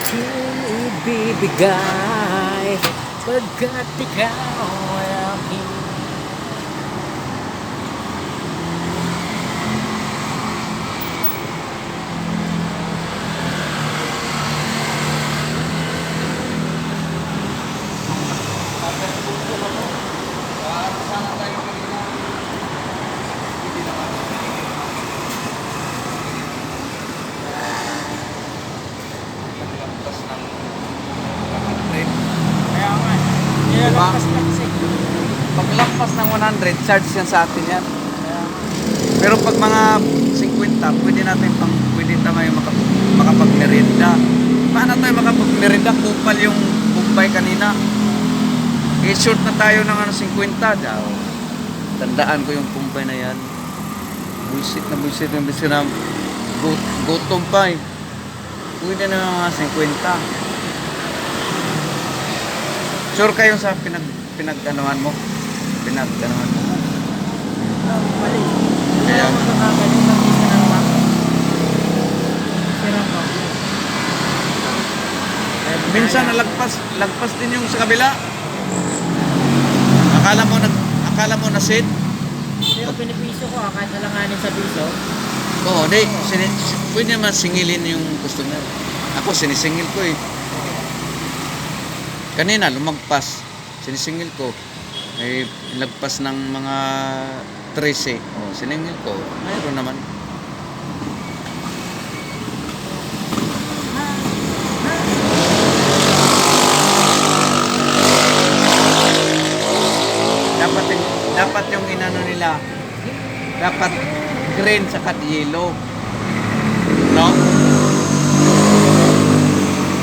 ating ibibigay pagkat ikaw ay aking Diba? Paglampas ng 100, charge yan sa atin yan. Pero pag mga 50, pwede tayo makapagmerienda. Paano tayo makapagmerienda? Kupal yung bumbay kanina. I-short na tayo ng 50 daw. Tandaan ko yung bumbay na yan. Buisit yung bisit na gutom pa eh. Pwede na mga 50. Sure kayo sa pinag-anuhan mo? Pinag-anuhan mo? mali. Kaya Kaya mo nakagaling ng isa ng bank. Sirang bank. minsan lagpas din yung sa kabila. Akala mo na sit. Pero pinipiso ko kahit alanganin sa piso. Oo, di. Pwede naman singilin yung customer. Ako, sinisingil ko eh. Kanina, lumagpas. Sinisingil ko. May lagpas ng mga 13. Oh, siningil ko. Mayroon naman. Dapat yung inano nila. Dapat green saka yellow. No?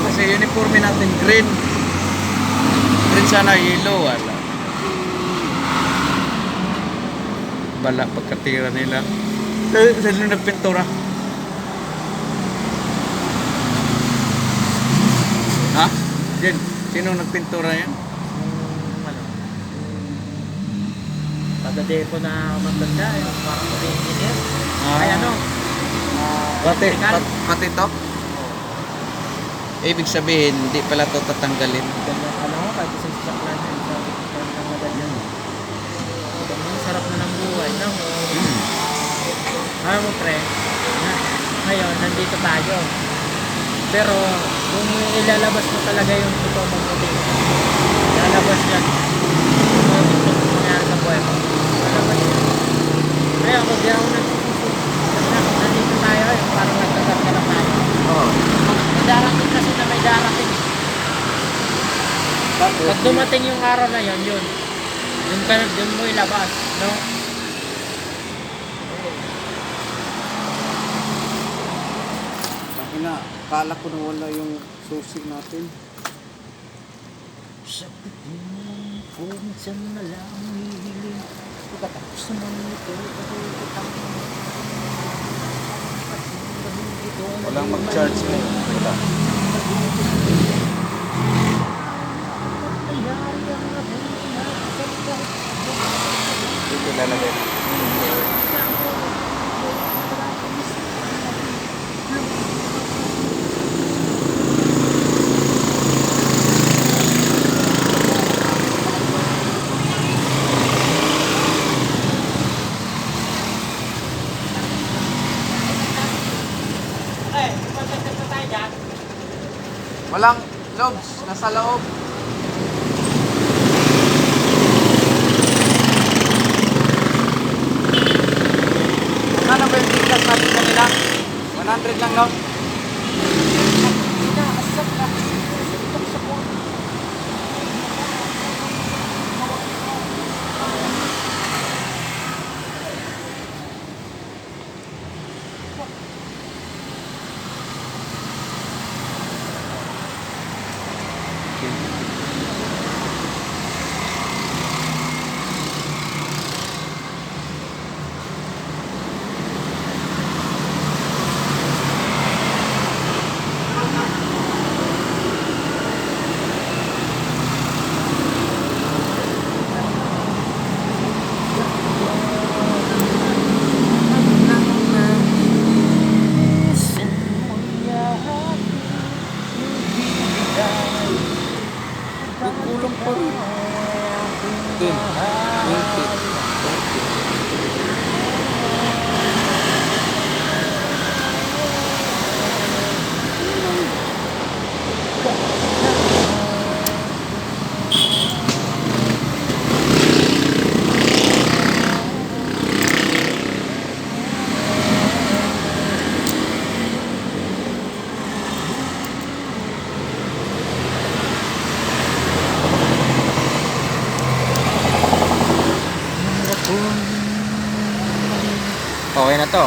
Kasi uniforme natin green. Green sana yellow. Wala. Bala pagkatira nila. Sino nagpintura? Ha? Jen, sino nagpintura yan? Ano? Taga-depo na maganda. Parang mag-engineer. Ay ano? Pati to? Ibig sabihin, hindi pala to tatanggalin. Ganda ano ko kahit isang sasaklan yan. Sabi ko agad yan. Sarap na ng buhay. No? Alam mo pre, ngayon nandito tayo. Pero kung ilalabas mo talaga yung ito mabuti, lalabas yan. Kung ito mangyari sa buhay mo, lalabas yan. Kaya kung di ako nagsususunod, nandito tayo, yung parang nagtagat ka lang tayo. Oo. May darating kasi na may darating. Pag dumating yung araw na yun, dun mo ilabas, no? Kala ko na wala yung susi natin. Sabi mo kung saan na lang hihiling pagkatapos naman ito Walang mag-charge na yun. Wala. Dito lalagay na. Walang lobs, nasa loob. Ano ba yung tikas natin kanila? 100 lang, no? Okay na to.